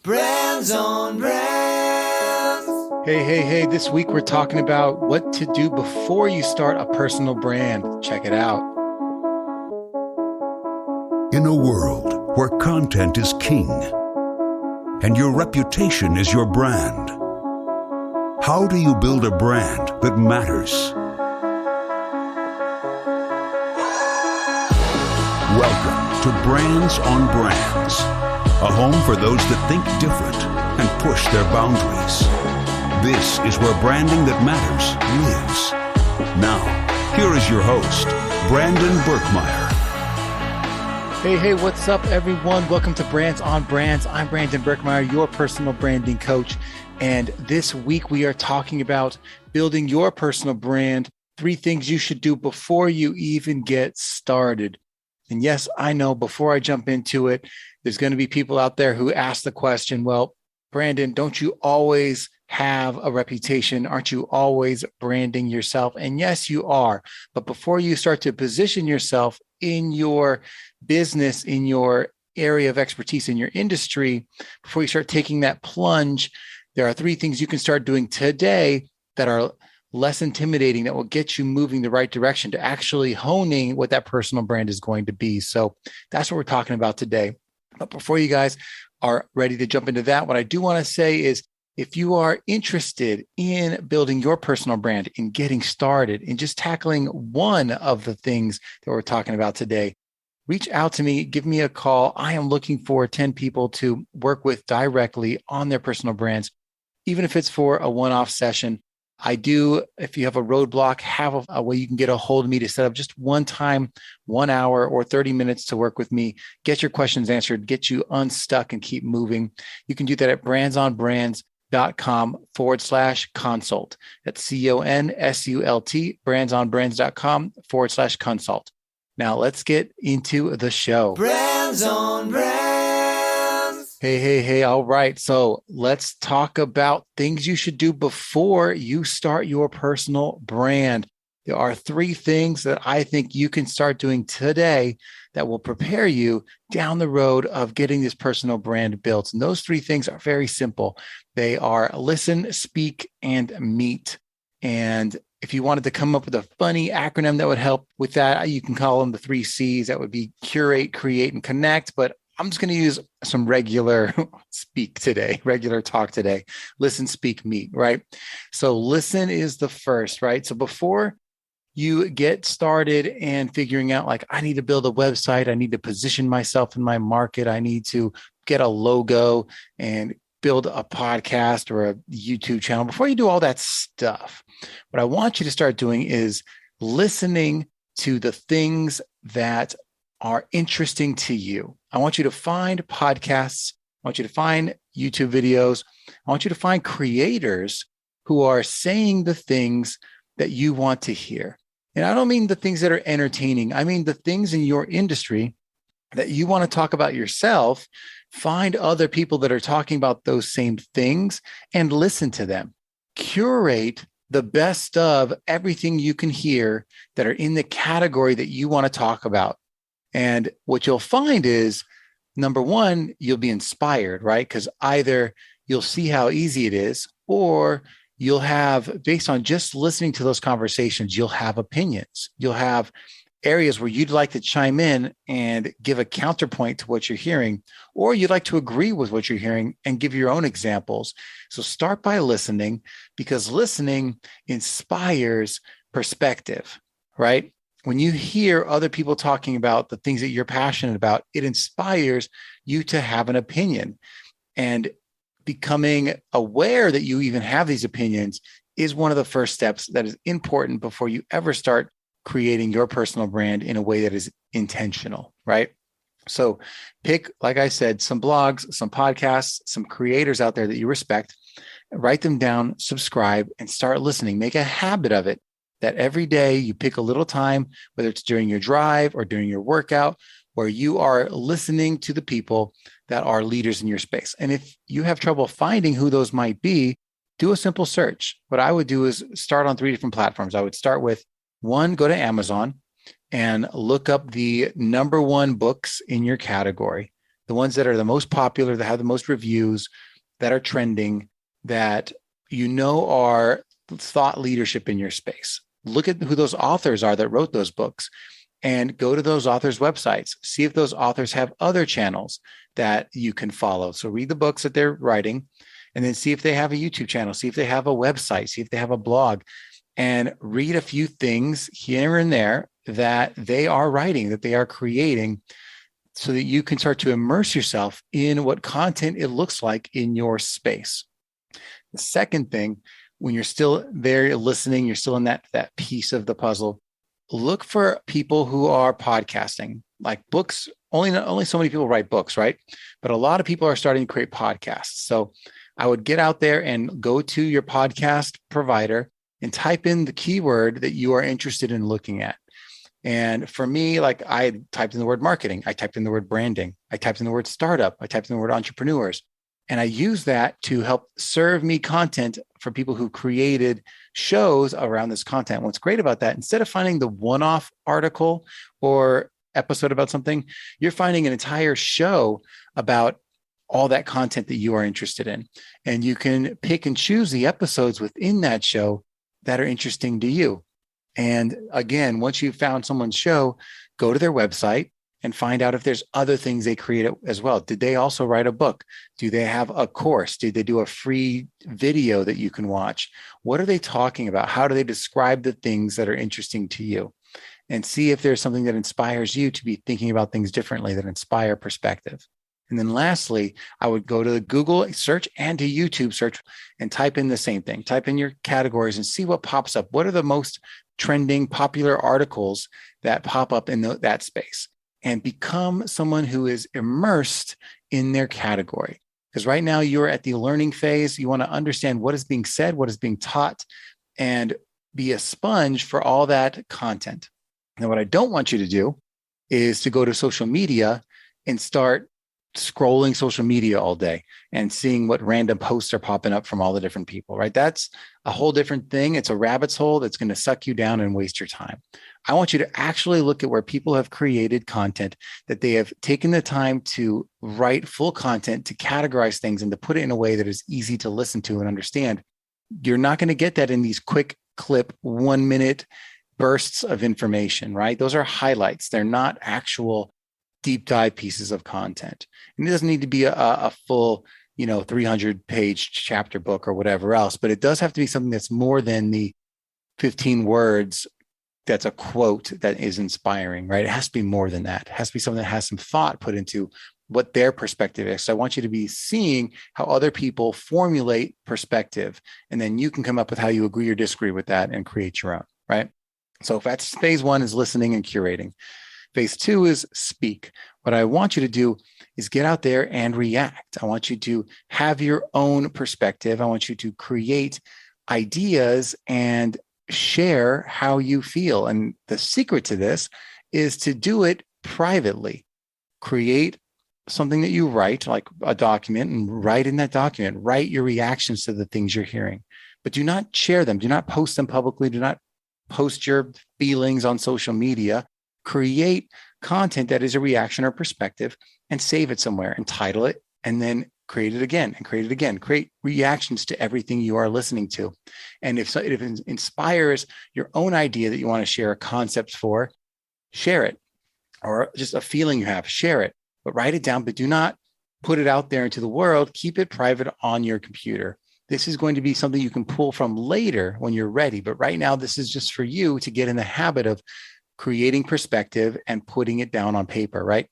Brands on Brands. Hey, this week we're talking about what to do before you start a personal brand. Check it out. In a world where content is king and your reputation is your brand, how do you build a brand that matters? Welcome to Brands on Brands, a home for those that think different and push their boundaries. This is where branding that matters lives. Now, here is your host, Brandon Burkmeyer. Hey, what's up, everyone? Welcome to Brands on Brands. I'm Brandon Burkmeyer, your personal branding coach. And this week we are talking about building your personal brand, 3 things you should do before you even get started. And yes, I know before I jump into it, there's going to be people out there who ask the question, well, Brandon, don't you always have a reputation? Aren't you always branding yourself? And yes, you are. But before you start to position yourself in your business, in your area of expertise, in your industry, before you start taking that plunge, there are 3 things you can start doing today that are less intimidating, that will get you moving the right direction to actually honing what that personal brand is going to be. So that's what we're talking about today. But before you guys are ready to jump into that, what I do want to say is if you are interested in building your personal brand, in getting started, in just tackling one of the things that we're talking about today, reach out to me, give me a call. I am looking for 10 people to work with directly on their personal brands, even if it's for a one-off session. I do, if you have a roadblock, have a way you can get a hold of me to set up just one time, 1 hour or 30 minutes to work with me, get your questions answered, get you unstuck and keep moving. You can do that at brandsonbrands.com/consult. That's CONSULT, brandsonbrands.com/consult. Now let's get into the show. Brands on Brands. Hey. All right. So let's talk about things you should do before you start your personal brand. There are 3 things that I think you can start doing today that will prepare you down the road of getting this personal brand built. And those 3 things are very simple. They are listen, speak, and meet. And if you wanted to come up with a funny acronym that would help with that, you can call them the 3 C's. That would be curate, create, and connect. But I'm just going to use some regular regular talk today. Listen, speak, meet, right? So listen is the first, right? So before you get started and figuring out like, I need to build a website, I need to position myself in my market, I need to get a logo and build a podcast or a YouTube channel. Before you do all that stuff, what I want you to start doing is listening to the things that are interesting to you. I want you to find podcasts. I want you to find YouTube videos. I want you to find creators who are saying the things that you want to hear. And I don't mean the things that are entertaining. I mean the things in your industry that you want to talk about yourself. Find other people that are talking about those same things and listen to them. Curate the best of everything you can hear that are in the category that you want to talk about. And what you'll find is, number one, you'll be inspired, right? Because either you'll see how easy it is, or you'll have, based on just listening to those conversations, you'll have opinions. You'll have areas where you'd like to chime in and give a counterpoint to what you're hearing, or you'd like to agree with what you're hearing and give your own examples. So start by listening, because listening inspires perspective, right? When you hear other people talking about the things that you're passionate about, it inspires you to have an opinion. And becoming aware that you even have these opinions is one of the first steps that is important before you ever start creating your personal brand in a way that is intentional, right? So pick, like I said, some blogs, some podcasts, some creators out there that you respect, write them down, subscribe, and start listening. Make a habit of it. That every day you pick a little time, whether it's during your drive or during your workout, where you are listening to the people that are leaders in your space. And if you have trouble finding who those might be, do a simple search. What I would do is start on 3 different platforms. I would start with one, go to Amazon and look up the number 1 books in your category. the ones that are the most popular, that have the most reviews, that are trending, that are thought leadership in your space. Look at who those authors are that wrote those books and go to those authors' websites. See if those authors have other channels that you can follow. So read the books that they're writing and then see if they have a YouTube channel, see if they have a website, see if they have a blog, and read a few things here and there that they are writing, that they are creating, so that you can start to immerse yourself in what content it looks like in your space. The second thing, when you're still there listening, you're still in that piece of the puzzle, look for people who are podcasting. Like books, only so many people write books, right? But a lot of people are starting to create podcasts. So I would get out there and go to your podcast provider and type in the keyword that you are interested in looking at. And for me, like I typed in the word marketing, I typed in the word branding, I typed in the word startup, I typed in the word entrepreneurs. And I use that to help serve me content for people who created shows around this content. What's great about that, instead of finding the one-off article or episode about something, you're finding an entire show about all that content that you are interested in. And you can pick and choose the episodes within that show that are interesting to you. And again, once you've found someone's show, go to their website and find out if there's other things they create as well. Did they also write a book? Do they have a course? Did they do a free video that you can watch? What are they talking about? How do they describe the things that are interesting to you? And see if there's something that inspires you to be thinking about things differently, that inspire perspective. And then lastly, I would go to the Google search and to YouTube search and type in the same thing. Type in your categories and see what pops up. What are the most trending, popular articles that pop up in that space? And become someone who is immersed in their category. Because right now you're at the learning phase. You want to understand what is being said, what is being taught, and be a sponge for all that content. Now, what I don't want you to do is to go to social media and start scrolling social media all day and seeing what random posts are popping up from all the different people, right? That's a whole different thing. It's a rabbit's hole that's going to suck you down and waste your time. I want you to actually look at where people have created content, that they have taken the time to write full content, to categorize things and to put it in a way that is easy to listen to and understand. You're not going to get that in these quick clip 1 minute bursts of information, right? Those are highlights. They're not actual deep dive pieces of content. And it doesn't need to be a full, 300-page chapter book or whatever else, but it does have to be something that's more than the 15 words that's a quote that is inspiring, right? It has to be more than that. It has to be something that has some thought put into what their perspective is. So I want you to be seeing how other people formulate perspective, and then you can come up with how you agree or disagree with that and create your own, right? So if that's phase one is listening and curating. Phase two is speak. What I want you to do is get out there and react. I want you to have your own perspective. I want you to create ideas and share how you feel. And the secret to this is to do it privately. Create something that you write, like a document, and write in that document. Write your reactions to the things you're hearing, but do not share them. Do not post them publicly. Do not post your feelings on social media. Create content that is a reaction or perspective and save it somewhere and title it, and then create it again and create it again. Create reactions to everything you are listening to. And if it inspires your own idea that you want to share a concept for, share it. Or just a feeling you have, share it. But write it down, but do not put it out there into the world. Keep it private on your computer. This is going to be something you can pull from later when you're ready. But right now, this is just for you to get in the habit of creating perspective and putting it down on paper, right?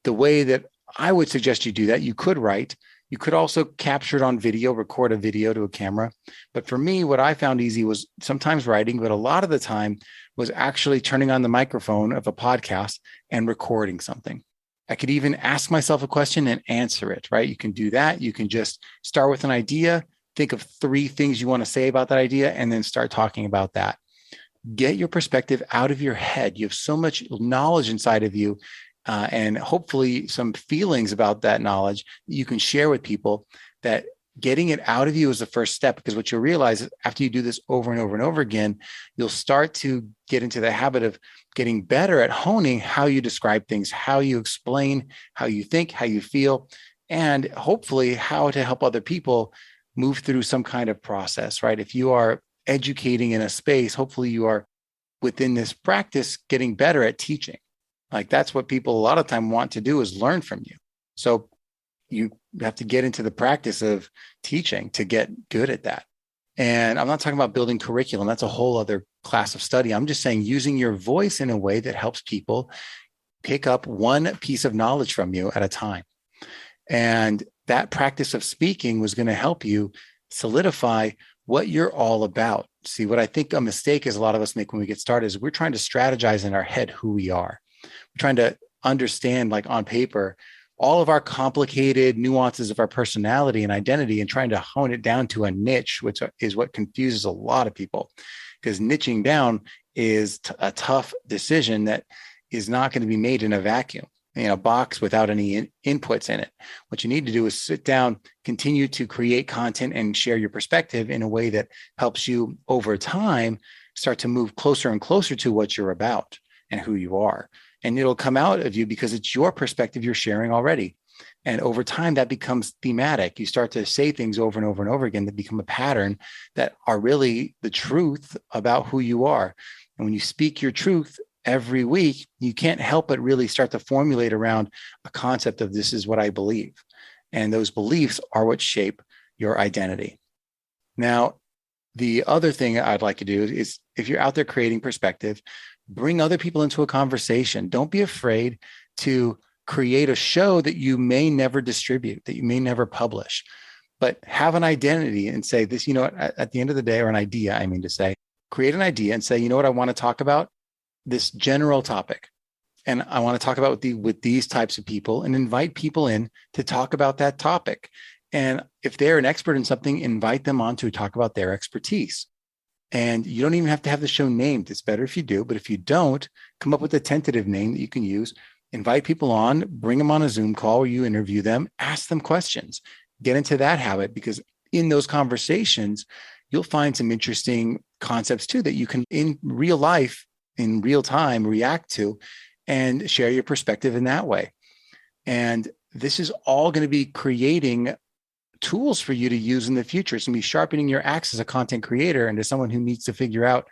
The way that I would suggest you do that, you could write. You could also capture it on video, record a video to a camera. But for me, what I found easy was sometimes writing, but a lot of the time was actually turning on the microphone of a podcast and recording something. I could even ask myself a question and answer it, right? You can do that. You can just start with an idea, think of 3 things you want to say about that idea, and then start talking about that. Get your perspective out of your head. You have so much knowledge inside of you, and hopefully some feelings about that knowledge that you can share with people, that getting it out of you is the first step, because what you'll realize is after you do this over and over and over again, you'll start to get into the habit of getting better at honing how you describe things, how you explain, how you think, how you feel, and hopefully how to help other people move through some kind of process, right? If you are educating in a space, hopefully you are within this practice getting better at teaching. Like that's what people a lot of time want to do, is learn from you. So you have to get into the practice of teaching to get good at that. And I'm not talking about building curriculum. That's a whole other class of study. I'm just saying using your voice in a way that helps people pick up one piece of knowledge from you at a time. And that practice of speaking was going to help you solidify what you're all about. See, what I think a mistake is a lot of us make when we get started is we're trying to strategize in our head who we are. We're trying to understand, like on paper, all of our complicated nuances of our personality and identity, and trying to hone it down to a niche, which is what confuses a lot of people, because niching down is a tough decision that is not going to be made in a vacuum, in a box without any inputs in it. What you need to do is sit down, continue to create content and share your perspective in a way that helps you over time start to move closer and closer to what you're about and who you are. And it'll come out of you because it's your perspective you're sharing already. And over time, that becomes thematic. You start to say things over and over and over again that become a pattern that are really the truth about who you are. And when you speak your truth every week, you can't help but really start to formulate around a concept of this is what I believe. And those beliefs are what shape your identity. Now, the other thing I'd like to do is, if you're out there creating perspective, bring other people into a conversation. Don't be afraid to create a show that you may never distribute, that you may never publish, but have an identity and say this, at the end of the day, or an idea, I mean to say, create an idea and say, you know what I want to talk about? This general topic. And I want to talk about with these types of people, and invite people in to talk about that topic. And if they're an expert in something, invite them on to talk about their expertise. And you don't even have to have the show named. It's better if you do. But if you don't, come up with a tentative name that you can use. Invite people on, bring them on a Zoom call where you interview them, ask them questions, get into that habit, because in those conversations, you'll find some interesting concepts too that you can in real life, in real time, react to and share your perspective in that way. And this is all going to be creating tools for you to use in the future. It's going to be sharpening your axe as a content creator and as someone who needs to figure out,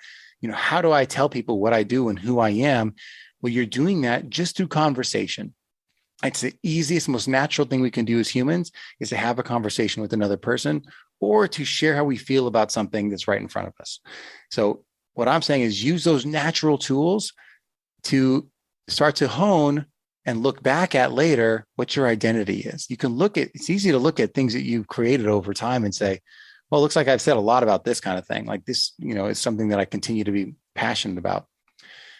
how do I tell people what I do and who I am? Well, you're doing that just through conversation. It's the easiest, most natural thing we can do as humans, is to have a conversation with another person or to share how we feel about something that's right in front of us. So what I'm saying is use those natural tools to start to hone and look back at later what your identity is. You can it's easy to look at things that you've created over time and say, well, it looks like I've said a lot about this kind of thing. Like this, is something that I continue to be passionate about.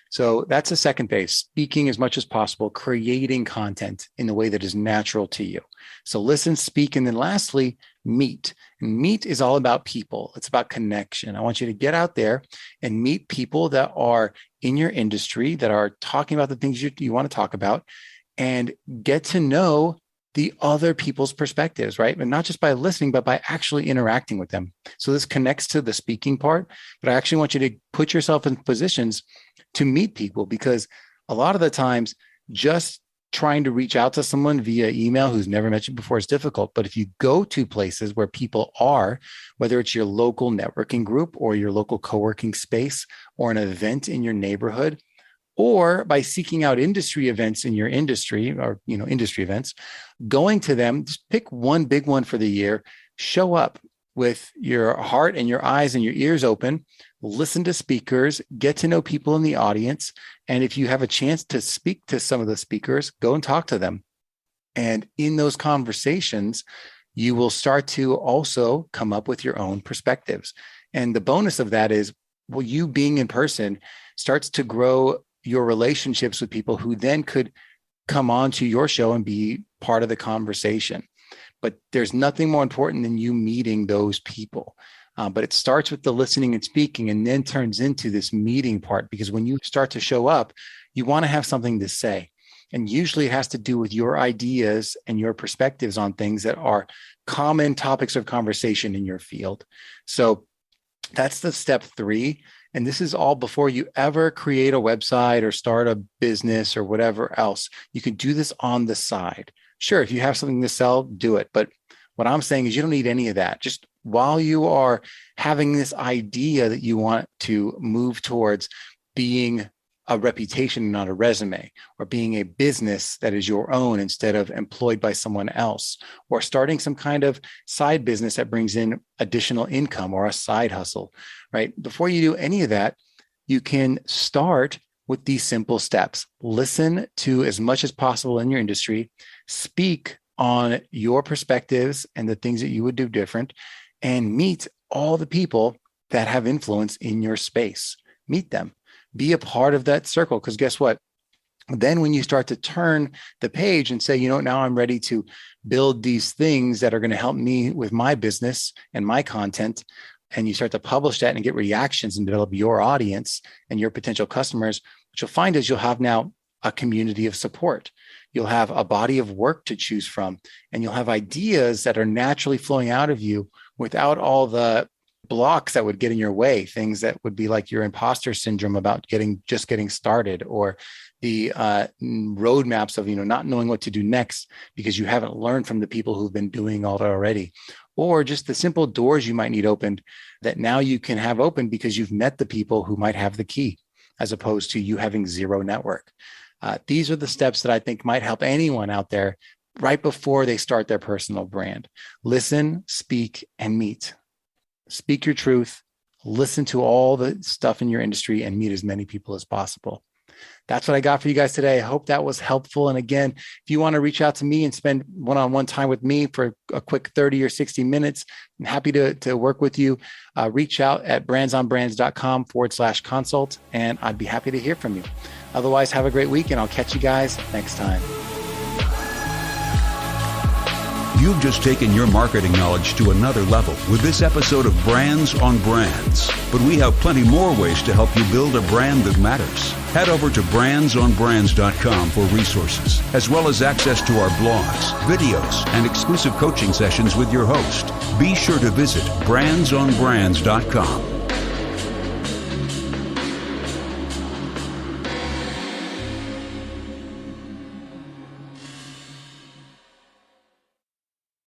So that's the second phase, speaking as much as possible, creating content in the way that is natural to you. So listen, speak, and then lastly, meet. And meet is all about people. It's about connection. I want you to get out there and meet people that are in your industry, that are talking about the things you want to talk about, and get to know the other people's perspectives, right? And not just by listening, but by actually interacting with them. So this connects to the speaking part, but I actually want you to put yourself in positions to meet people, because a lot of the times just trying to reach out to someone via email who's never met you before is difficult. But if you go to places where people are, whether it's your local networking group or your local co-working space or an event in your neighborhood, or by seeking out industry events in your industry or, industry events, going to them, just pick one big one for the year, show up with your heart and your eyes and your ears open, listen to speakers, get to know people in the audience. And if you have a chance to speak to some of the speakers, go and talk to them. And in those conversations, you will start to also come up with your own perspectives. And the bonus of that is, well, you being in person starts to grow your relationships with people who then could come on to your show and be part of the conversation. But there's nothing more important than you meeting those people. But it starts with the listening and speaking and then turns into this meeting part, because when you start to show up, you want to have something to say. And usually it has to do with your ideas and your perspectives on things that are common topics of conversation in your field. So that's the step 3. And this is all before you ever create a website or start a business or whatever else. You can do this on the side. Sure, if you have something to sell, do it. But what I'm saying is you don't need any of that. Just while you are having this idea that you want to move towards being a reputation, not a resume, or being a business that is your own instead of employed by someone else, or starting some kind of side business that brings in additional income or a side hustle, right? Before you do any of that, you can start with these simple steps. Listen to as much as possible in your industry, speak on your perspectives and the things that you would do different, and meet all the people that have influence in your space. Meet them. Be a part of that circle, because guess what? Then when you start to turn the page and say, now I'm ready to build these things that are going to help me with my business and my content, and you start to publish that and get reactions and develop your audience and your potential customers, what you'll find is you'll have now a community of support. You'll have a body of work to choose from, and you'll have ideas that are naturally flowing out of you without all the blocks that would get in your way, things that would be like your imposter syndrome about just getting started, or the roadmaps of not knowing what to do next because you haven't learned from the people who've been doing all that already, or just the simple doors you might need opened that now you can have open because you've met the people who might have the key, as opposed to you having zero network. These are the steps that I think might help anyone out there right before they start their personal brand. Listen, speak, and meet. Speak your truth, listen to all the stuff in your industry, and meet as many people as possible. That's what I got for you guys today. I hope that was helpful. And again, if you want to reach out to me and spend one-on-one time with me for a quick 30 or 60 minutes, I'm happy to work with you. Reach out at brandsonbrands.com/consult, and I'd be happy to hear from you. Otherwise, have a great week, and I'll catch you guys next time. You've just taken your marketing knowledge to another level with this episode of Brands on Brands. But we have plenty more ways to help you build a brand that matters. Head over to brandsonbrands.com for resources, as well as access to our blogs, videos, and exclusive coaching sessions with your host. Be sure to visit brandsonbrands.com.